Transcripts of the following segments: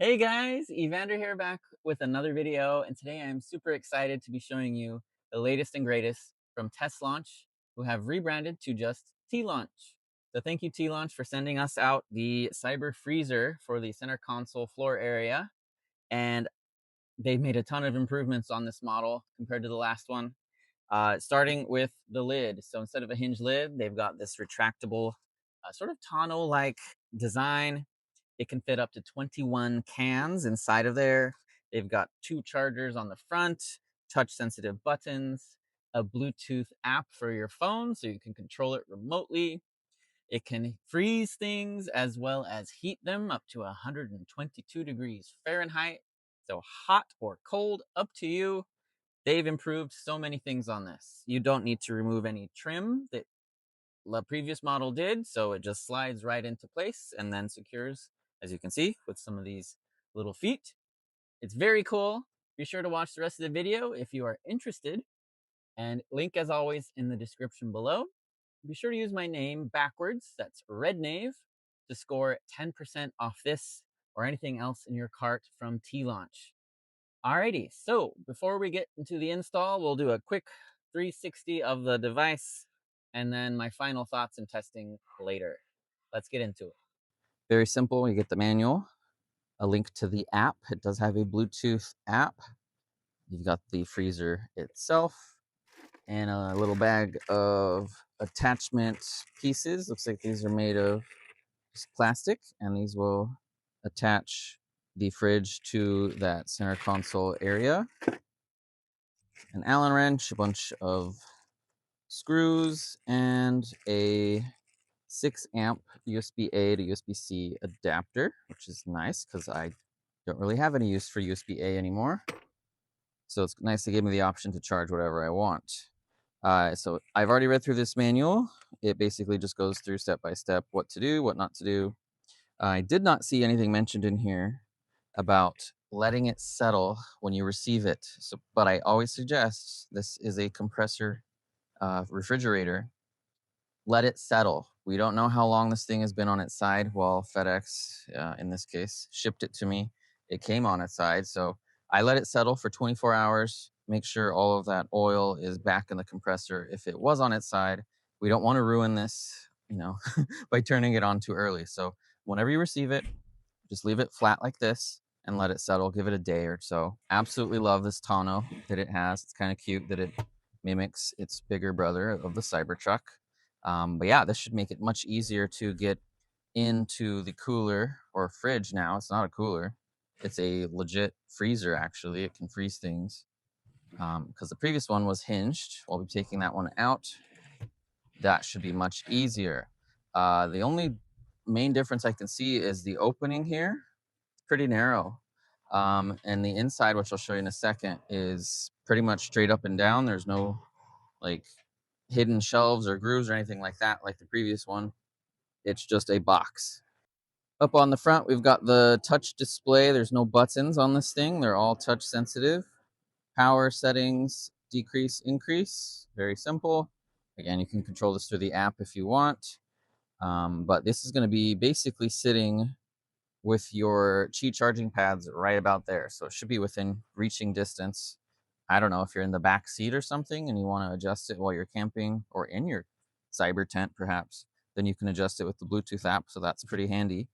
Hey guys, Evander here back with another video, and today I'm super excited to be showing you the latest and greatest from Test Launch, who have rebranded to just T-Launch. So thank you T-Launch for sending us out the Cyberfreezer for the center console floor area, and they've made a ton of improvements on this model compared to the last one. Starting with the lid. So instead of a hinge lid, they've got this retractable sort of tonneau-like design. It can fit up to 21 cans inside of there. They've got 2 chargers on the front, touch sensitive buttons, a Bluetooth app for your phone so you can control it remotely. It can freeze things as well as heat them up to 122 degrees Fahrenheit. So hot or cold, up to you. They've improved so many things on this. You don't need to remove any trim that the previous model did, so it just slides right into place and then secures, as you can see, with some of these little feet. It's very cool. Be sure to watch the rest of the video if you are interested, and link as always in the description below. Be sure to use my name backwards, that's RedKnave, to score 10% off this or anything else in your cart from T-Launch. Alrighty, so before we get into the install, we'll do a quick 360 of the device and then my final thoughts and testing later. Let's get into it. Very simple. You get the manual, a link to the app. It does have a Bluetooth app. You've got the freezer itself and a little bag of attachment pieces. Looks like these are made of just plastic, and these will attach the fridge to that center console area. An Allen wrench, a bunch of screws, and a 6 amp USB-A to USB-C adapter, which is nice because I don't really have any use for USB-A anymore. So it's nice to give me the option to charge whatever I want. So I've already read through this manual. It basically just goes through step by step what to do, what not to do. I did not see anything mentioned in here about letting it settle when you receive it. So, but I always suggest, this is a compressor refrigerator. Let it settle. We don't know how long this thing has been on its side. Well, FedEx, in this case, shipped it to me. It came on its side. So I let it settle for 24 hours, make sure all of that oil is back in the compressor. If it was on its side, we don't want to ruin this, by turning it on too early. So whenever you receive it, just leave it flat like this and let it settle. Give it a day or so. Absolutely love this tonneau that it has. It's kind of cute that it mimics its bigger brother of the Cybertruck. But yeah, this should make it much easier to get into the cooler or fridge now. It's not a cooler. It's a legit freezer, actually. It can freeze things. Because the previous one was hinged. We'll be taking that one out. That should be much easier. The only main difference I can see is the opening here. It's pretty narrow. And the inside, which I'll show you in a second, is pretty much straight up and down. There's no like hidden shelves or grooves or anything like that, like the previous one. It's just a box. Up on the front, we've got the touch display. There's no buttons on this thing. They're all touch sensitive. Power settings, decrease, increase. Very simple. Again, you can control this through the app if you want. But this is going to be basically sitting with your Qi charging pads right about there. So it should be within reaching distance. I don't know if you're in the back seat or something and you want to adjust it while you're camping or in your cyber tent, perhaps, then you can adjust it with the Bluetooth app. So that's pretty handy.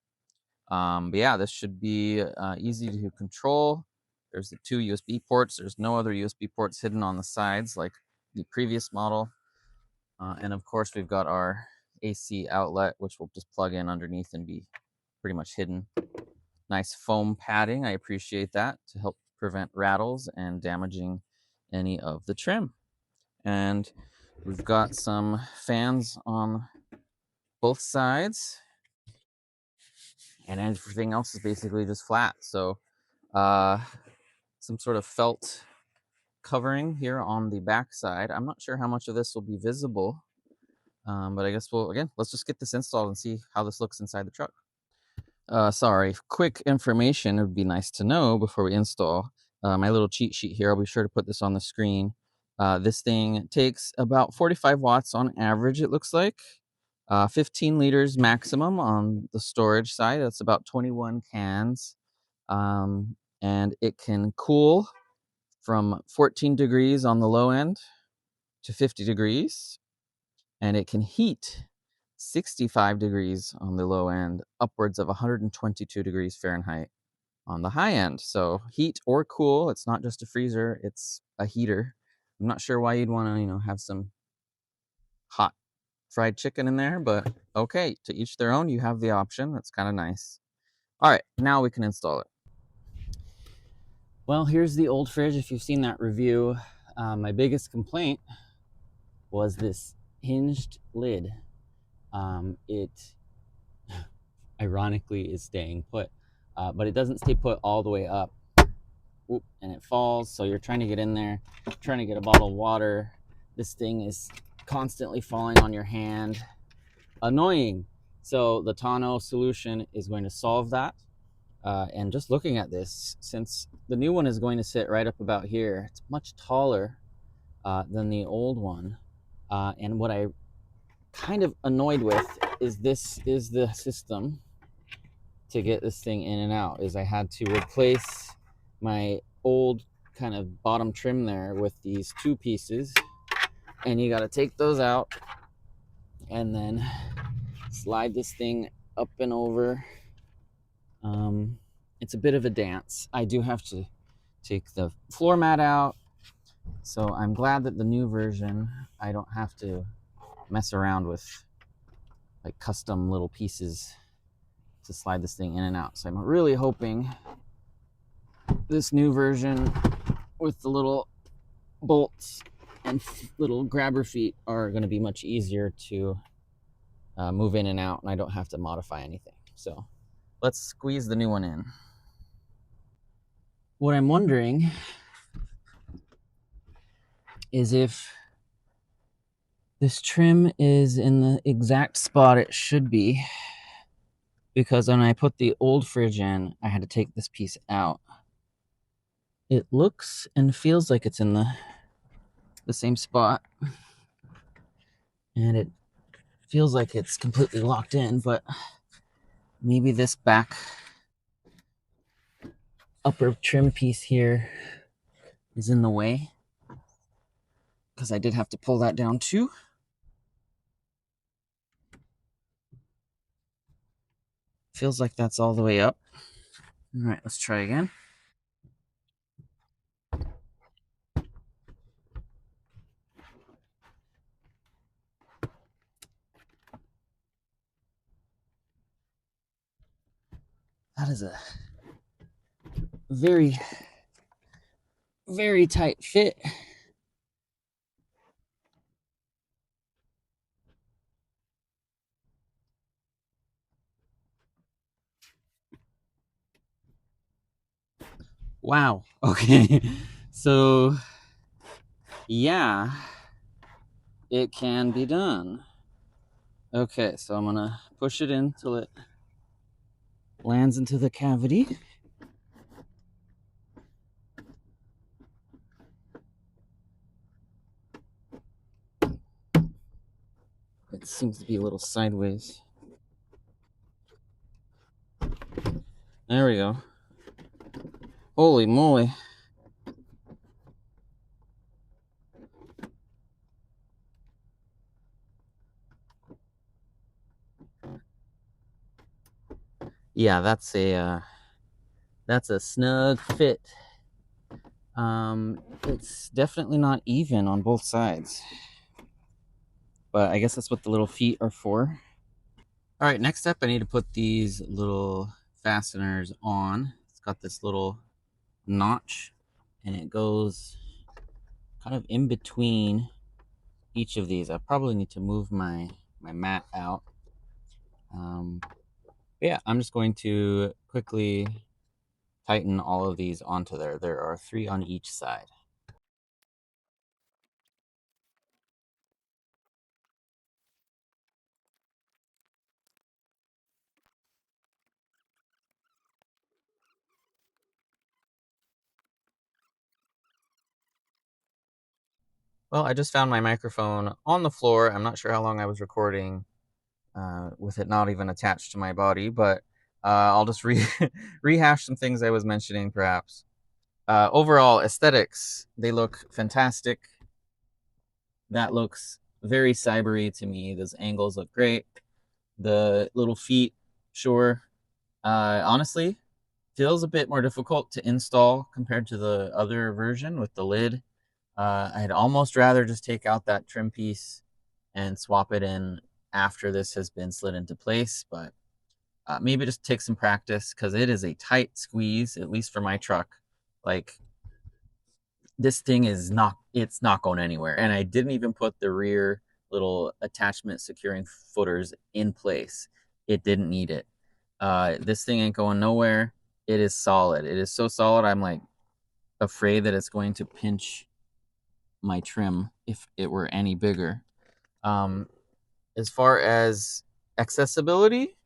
But yeah, this should be easy to control. There's the 2 USB ports. There's no other USB ports hidden on the sides like the previous model. And of course, we've got our AC outlet, which will just plug in underneath and be pretty much hidden. Nice foam padding. I appreciate that to help prevent rattles and damaging any of the trim. And we've got some fans on both sides, and everything else is basically just flat. So some sort of felt covering here on the back side. I'm not sure how much of this will be visible, but I guess let's just get this installed and see how this looks inside the truck. Sorry, quick information. It would be nice to know before we install. My little cheat sheet here, I'll be sure to put this on the screen. This thing takes about 45 watts on average, it looks like. 15 liters maximum on the storage side. That's about 21 cans. And it can cool from 14 degrees on the low end to 50 degrees, and it can heat 65 degrees on the low end, upwards of 122 degrees Fahrenheit on the high end. So heat or cool, it's not just a freezer, it's a heater. I'm not sure why you'd want to, have some hot fried chicken in there, but okay, to each their own. You have the option. That's kind of nice. All right, now we can install it. Well, here's the old fridge. If you've seen that review, my biggest complaint was this hinged lid. It ironically is staying put, but it doesn't stay put all the way up. Oop, and it falls, so you're trying to get in there, trying to get a bottle of water. This thing is constantly falling on your hand. Annoying. So the Tonneau solution is going to solve that. And just looking at this, since the new one is going to sit right up about here, it's much taller than the old one. And what I kind of annoyed with is this is the system to get this thing in and out, is I had to replace my old kind of bottom trim there with these two pieces, and you got to take those out and then slide this thing up and over. It's a bit of a dance. I do have to take the floor mat out, so I'm glad that the new version, I don't have to mess around with like custom little pieces to slide this thing in and out. So I'm really hoping this new version with the little bolts and little grabber feet are going to be much easier to move in and out, and I don't have to modify anything. So let's squeeze the new one in. What I'm wondering is if this trim is in the exact spot it should be, because when I put the old fridge in, I had to take this piece out. It looks and feels like it's in the same spot, and it feels like it's completely locked in, but maybe this back upper trim piece here is in the way, because I did have to pull that down too. Feels like that's all the way up. All right, let's try again. That is a very, very tight fit. Wow. Okay. So, yeah, it can be done. Okay, so I'm gonna push it in till it lands into the cavity. It seems to be a little sideways. There we go. Holy moly. Yeah, that's a snug fit. It's definitely not even on both sides, but I guess that's what the little feet are for. All right, next up, I need to put these little fasteners on. It's got this little notch, and it goes kind of in between each of these. I probably need to move my mat out. Yeah, I'm just going to quickly tighten all of these onto there. There are 3 on each side. Well, I just found my microphone on the floor. I'm not sure how long I was recording with it not even attached to my body, but I'll just rehash some things I was mentioning, perhaps. Overall aesthetics, they look fantastic. That looks very cybery to me. Those angles look great. The little feet, sure. Honestly, feels a bit more difficult to install compared to the other version with the lid. I'd almost rather just take out that trim piece and swap it in after this has been slid into place, but maybe just take some practice because it is a tight squeeze, at least for my truck. Like, this thing is not, it's not going anywhere. And I didn't even put the rear little attachment securing footers in place. It didn't need it. This thing ain't going nowhere. It is solid. It is so solid. I'm like afraid that it's going to pinch my trim if it were any bigger. As far as accessibility,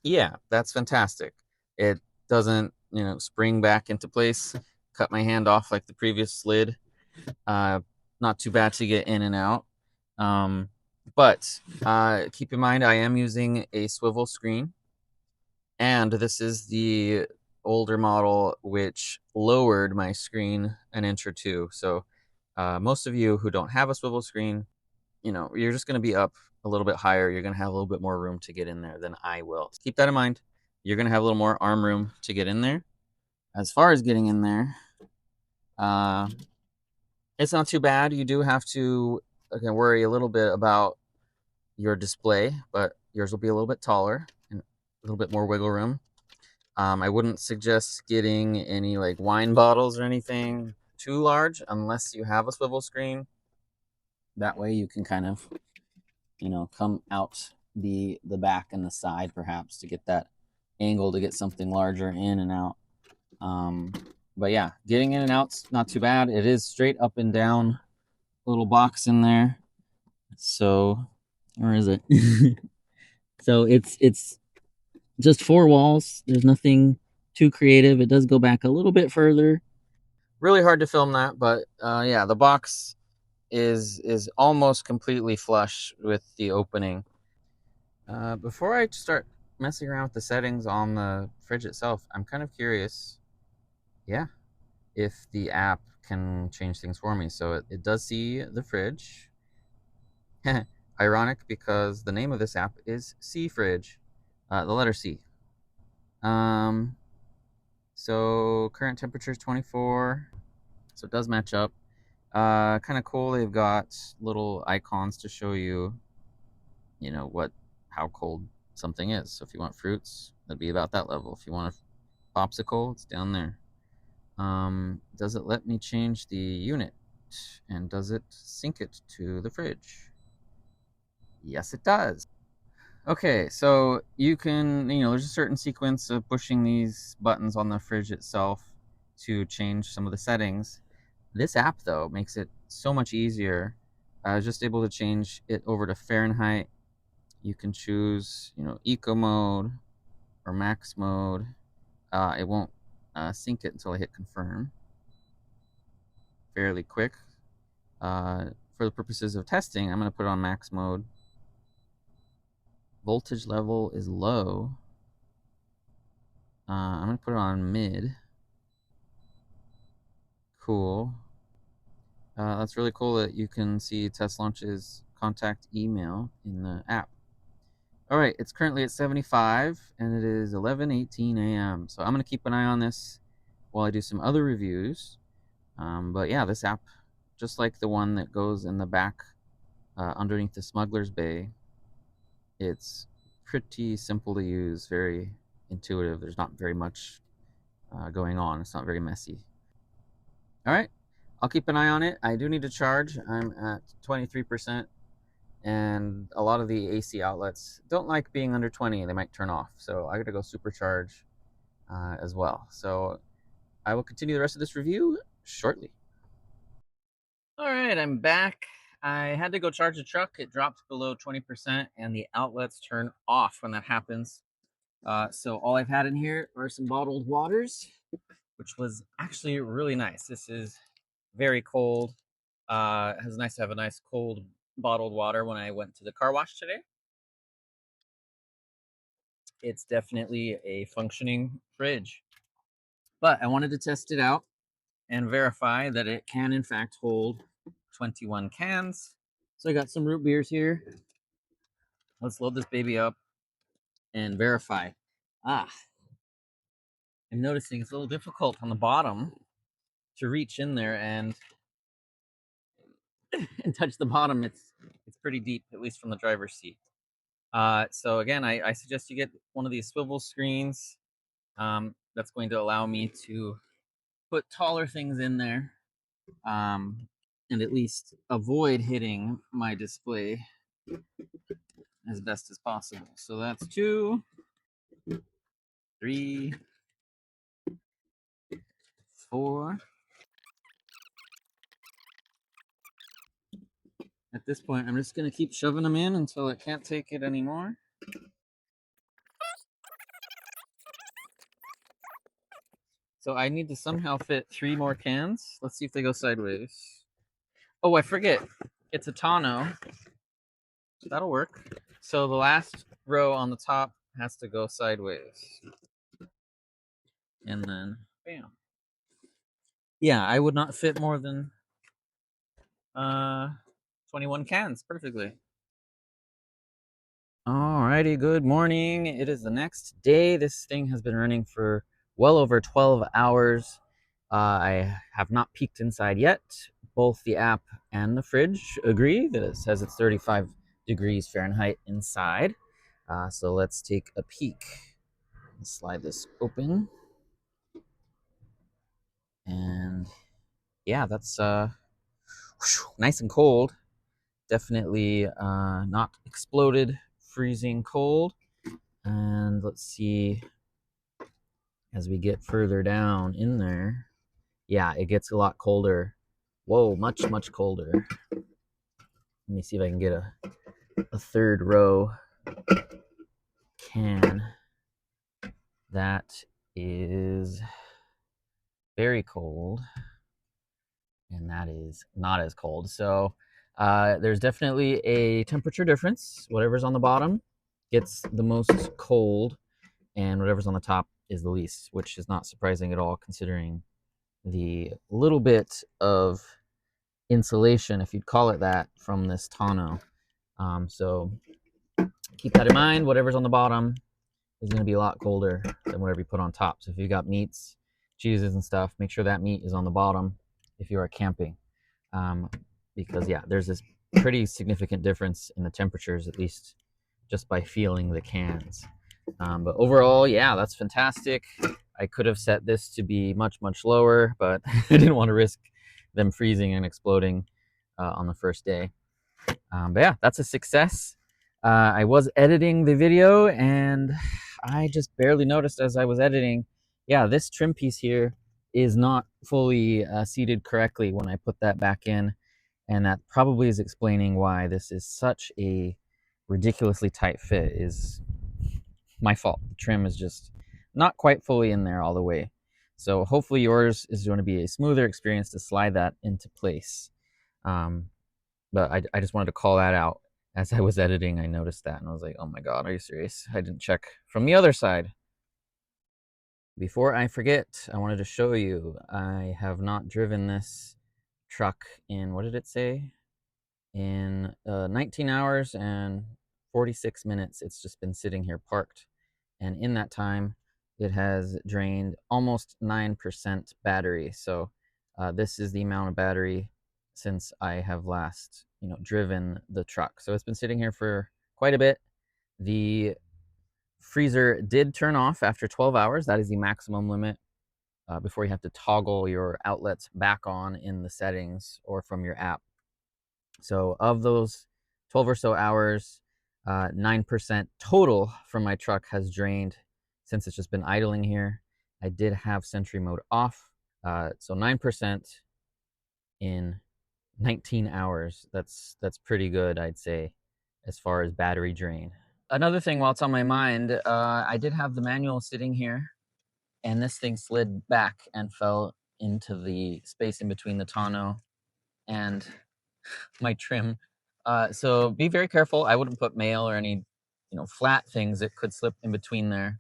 yeah, that's fantastic. It doesn't, spring back into place, cut my hand off like the previous slid. Not too bad to get in and out. But keep in mind, I am using a swivel screen, and this is the older model, which lowered my screen an inch or two. So most of you who don't have a swivel screen, you're just going to be up a little bit higher. You're going to have a little bit more room to get in there than I will. So keep that in mind. You're going to have a little more arm room to get in there. As far as getting in there, it's not too bad. You do have to worry a little bit about your display, but yours will be a little bit taller and a little bit more wiggle room. I wouldn't suggest getting any like wine bottles or anything too large unless you have a swivel screen. That way you can kind of, come out the back and the side perhaps to get that angle to get something larger in and out. But yeah, getting in and out's not too bad. It is straight up and down little box in there. So where is it? So it's just four walls. There's nothing too creative. It does go back a little bit further. Really hard to film that, but yeah, the box is almost completely flush with the opening. Before I start messing around with the settings on the fridge itself, I'm kind of curious, yeah, if the app can change things for me. So it does see the fridge. Ironic because the name of this app is C Fridge, the letter C. So current temperature is 24, so it does match up. Kind of cool. They've got little icons to show you, how cold something is. So if you want fruits, that'd be about that level. If you want a popsicle, it's down there. Does it let me change the unit? And does it sync it to the fridge? Yes, it does. Okay, so you can, there's a certain sequence of pushing these buttons on the fridge itself to change some of the settings. This app, though, makes it so much easier. I was just able to change it over to Fahrenheit. You can choose, eco mode or max mode. It won't sync it until I hit confirm. Fairly quick. For the purposes of testing, I'm going to put it on max mode. Voltage level is low. I'm going to put it on mid. Cool. That's really cool that you can see Test Launch's contact email in the app. All right, it's currently at 75, and it is 11:18 a.m. So I'm going to keep an eye on this while I do some other reviews. But yeah, this app, just like the one that goes in the back underneath the smuggler's bay, it's pretty simple to use, very intuitive. There's not very much going on. It's not very messy. All right, I'll keep an eye on it. I do need to charge. I'm at 23%, and a lot of the AC outlets don't like being under 20. They might turn off. So I got to go supercharge as well. So I will continue the rest of this review shortly. All right, I'm back. I had to go charge the truck. It dropped below 20%, and the outlets turn off when that happens. So all I've had in here are some bottled waters, which was actually really nice. This is very cold. It was nice to have a nice cold bottled water when I went to the car wash today. it's definitely a functioning fridge. But I wanted to test it out and verify that it can in fact hold 21 cans. So I got some root beers here. Let's load this baby up and verify. Ah, I'm noticing it's a little difficult on the bottom to reach in there and and touch the bottom. It's pretty deep, at least from the driver's seat. So again, I suggest you get one of these swivel screens. That's going to allow me to put taller things in there, and at least avoid hitting my display as best as possible. So that's 2, 3, 4. At this point, I'm just going to keep shoving them in until it can't take it anymore. So I need to somehow fit 3 more cans. Let's see if they go sideways. Oh, I forget. It's a tonneau. That'll work. So the last row on the top has to go sideways. And then, bam. Yeah, I would not fit more than 21 cans perfectly. Alrighty, good morning. It is the next day. This thing has been running for well over 12 hours. I have not peeked inside yet. Both the app and the fridge agree that it says it's 35 degrees Fahrenheit inside. So let's take a peek. Slide this open. And yeah, that's nice and cold. Definitely not exploded, freezing cold. And let's see, as we get further down in there, yeah, it gets a lot colder. Whoa, much, much colder. Let me see if I can get a third row can. That is very cold. And that is not as cold. So there's definitely a temperature difference. Whatever's on the bottom gets the most cold, and whatever's on the top is the least, which is not surprising at all considering the little bit of insulation, if you'd call it that, from this tonneau. So keep that in mind. Whatever's on the bottom is going to be a lot colder than whatever you put on top. So if you got meats, cheeses, and stuff, make sure that meat is on the bottom if you are camping. Because yeah, there's this pretty significant difference in the temperatures, at least just by feeling the cans. But overall, yeah, that's fantastic. I could have set this to be much, much lower, but I didn't want to risk them freezing and exploding on the first day. But yeah, that's a success. I was editing the video and I just barely noticed as I was editing, yeah, this trim piece here is not fully seated correctly when I put that back in. And that probably is explaining why this is such a ridiculously tight fit. Is my fault. The trim is just not quite fully in there all the way. So hopefully yours is going to be a smoother experience to slide that into place. But I just wanted to call that out. As I was editing, I noticed that and I was like, oh my God, are you serious? I didn't check from the other side. Before I forget, I wanted to show you, I have not driven this truck in, what did it say? In 19 hours and 46 minutes. It's just been sitting here parked. And in that time, it has drained almost 9% battery. So this is the amount of battery since I have last, driven the truck. So it's been sitting here for quite a bit. The freezer did turn off after 12 hours. That is the maximum limit before you have to toggle your outlets back on in the settings or from your app. So of those 12 or so hours, 9% total from my truck has drained since it's just been idling here. I did have Sentry mode off. So 9% in 19 hours. That's pretty good, I'd say, as far as battery drain. Another thing while it's on my mind, I did have the manual sitting here, and this thing slid back and fell into the space in between the tonneau and my trim. So be very careful. I wouldn't put mail or any flat things, it could slip in between there,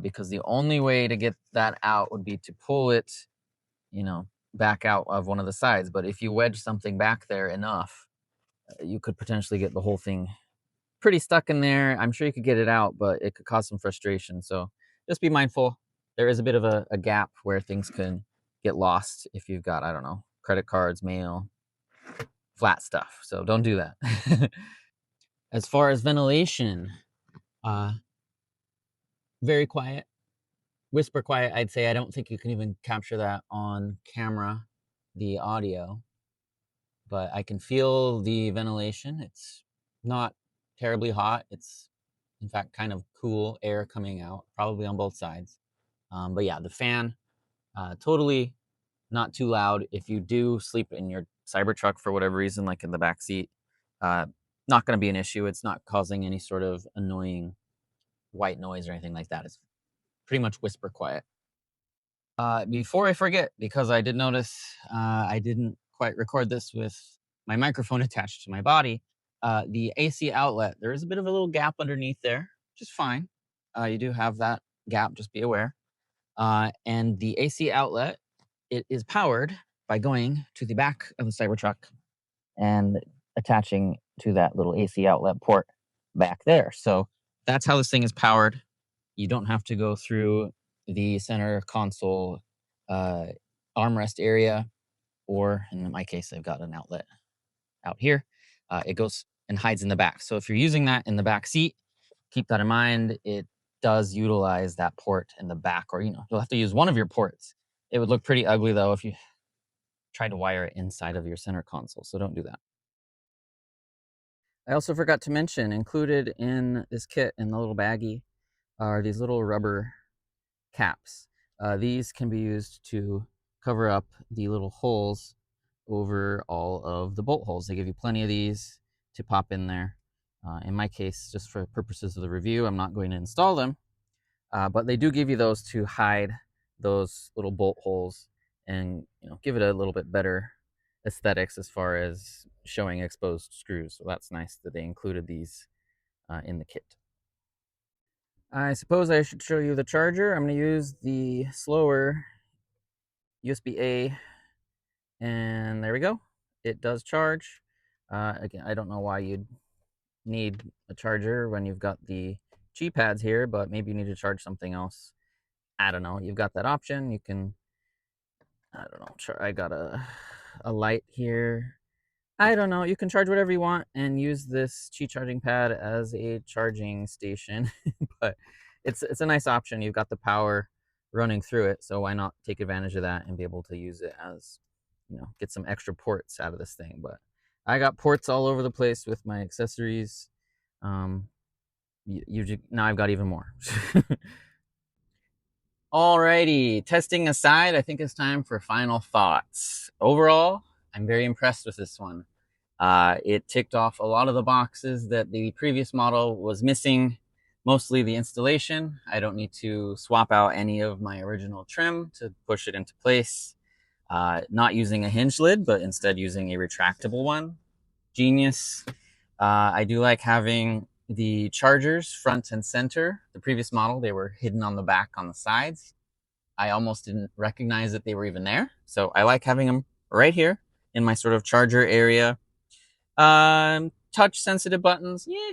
because the only way to get that out would be to pull it, back out of one of the sides. But if you wedge something back there enough, you could potentially get the whole thing pretty stuck in there. I'm sure you could get it out, but it could cause some frustration. So just be mindful. There is a bit of a gap where things can get lost if you've got, I don't know, credit cards, mail, flat stuff. So don't do that. As far as ventilation, uh, very quiet, whisper quiet. I'd say I don't think you can even capture that on camera, the audio, but I can feel the ventilation. It's not terribly hot. It's in fact kind of cool air coming out, probably on both sides. But yeah, the fan, totally not too loud. If you do sleep in your Cybertruck for whatever reason, like in the back seat, uh, not going to be an issue. It's not causing any sort of annoying white noise or anything like that. It's pretty much whisper quiet. Before I forget, because I did notice I didn't quite record this with my microphone attached to my body, the AC outlet, there is a bit of a little gap underneath there, which is fine. You do have that gap, just be aware. And the AC outlet, it is powered by going to the back of the Cybertruck and attaching to that little AC outlet port back there. So that's how this thing is powered. You don't have to go through the center console armrest area, or in my case, I've got an outlet out here. It goes and hides in the back. So if you're using that in the back seat, keep that in mind. It does utilize that port in the back, or you'll have to use one of your ports. It would look pretty ugly though if you tried to wire it inside of your center console, so don't do that. I also forgot to mention, included in this kit in the little baggie are these little rubber caps. These can be used to cover up the little holes over all of the bolt holes. They give you plenty of these to pop in there. In my case, just for purposes of the review, I'm not going to install them, but they do give you those to hide those little bolt holes and give it a little bit better aesthetics as far as showing exposed screws. So that's nice that they included these in the kit. I suppose I should show you the charger. I'm going to use the slower USB-A, and there we go. It does charge. Again, I don't know why you'd need a charger when you've got the G pads here, but maybe you need to charge something else. I don't know. You've got that option. You can, I don't know, I got a light here. I don't know. You can charge whatever you want and use this Qi charging pad as a charging station, but it's a nice option. You've got the power running through it, so why not take advantage of that and be able to use it as, get some extra ports out of this thing. But I got ports all over the place with my accessories. Now I've got even more. Alrighty, testing aside, I think it's time for final thoughts. Overall, I'm very impressed with this one. It ticked off a lot of the boxes that the previous model was missing, mostly the installation. I don't need to swap out any of my original trim to push it into place. Not using a hinge lid, but instead using a retractable one. Genius. I do like having the chargers front and center. The previous model, they were hidden on the back on the sides. I almost didn't recognize that they were even there. So I like having them right here in my sort of charger area. Touch sensitive buttons, yeah,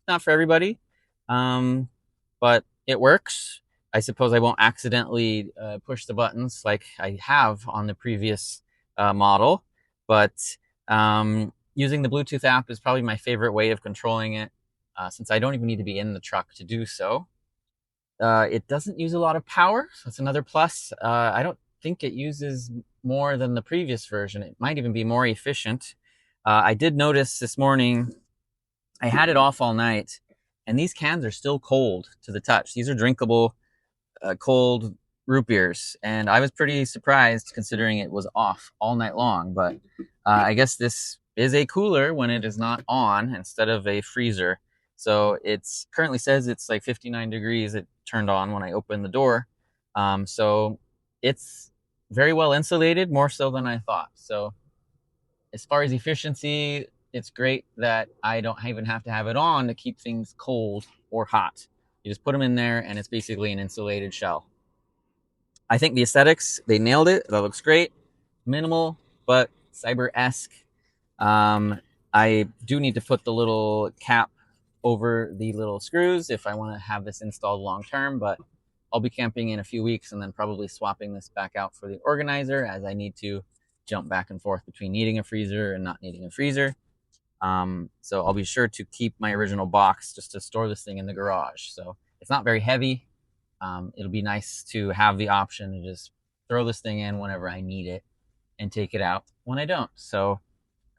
not for everybody, but it works. I suppose I won't accidentally push the buttons like I have on the previous model, but using the Bluetooth app is probably my favorite way of controlling it, since I don't even need to be in the truck to do so. It doesn't use a lot of power, so that's another plus. I don't think it uses more than the previous version. It might even be more efficient. I did notice this morning, I had it off all night, and these cans are still cold to the touch. These are drinkable, cold root beers, and I was pretty surprised considering it was off all night long. But I guess this is a cooler when it is not on instead of a freezer. So it's currently says it's like 59 degrees. It turned on when I opened the door. So it's very well insulated, more so than I thought. So as far as efficiency, it's great that I don't even have to have it on to keep things cold or hot. You just put them in there and it's basically an insulated shell. I think the aesthetics, they nailed it. That looks great. Minimal, but cyber-esque. Um, I do need to put the little cap over the little screws if I want to have this installed long term, but I'll be camping in a few weeks and then probably swapping this back out for the organizer, as I need to jump back and forth between needing a freezer and not needing a freezer. So I'll be sure to keep my original box just to store this thing in the garage. So it's not very heavy. It'll be nice to have the option to just throw this thing in whenever I need it and take it out when I don't. So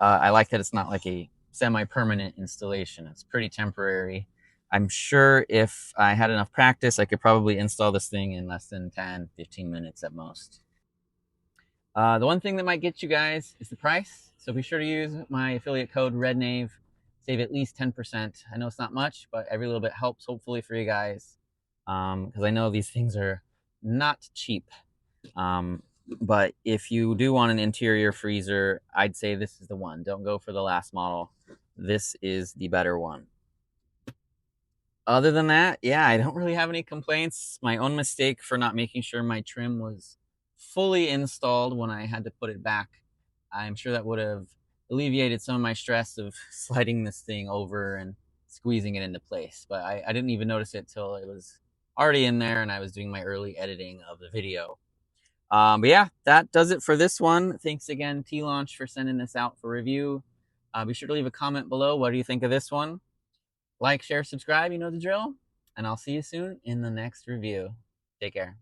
I like that it's not like a semi-permanent installation. It's pretty temporary. I'm sure if I had enough practice, I could probably install this thing in less than 10, 15 minutes at most. The one thing that might get you guys is the price. So be sure to use my affiliate code REDNAVE. Save at least 10%. I know it's not much, but every little bit helps, hopefully, for you guys. Because I know these things are not cheap. But if you do want an interior freezer, I'd say this is the one. Don't go for the last model. This is the better one. Other than that, yeah, I don't really have any complaints. My own mistake for not making sure my trim was fully installed when I had to put it back. I'm sure that would have alleviated some of my stress of sliding this thing over and squeezing it into place. But I didn't even notice it till it was already in there and I was doing my early editing of the video. But yeah, that does it for this one. Thanks again, T-Launch, for sending this out for review. Be sure to leave a comment below. What do you think of this one? Like, share, subscribe, you know the drill. And I'll see you soon in the next review. Take care.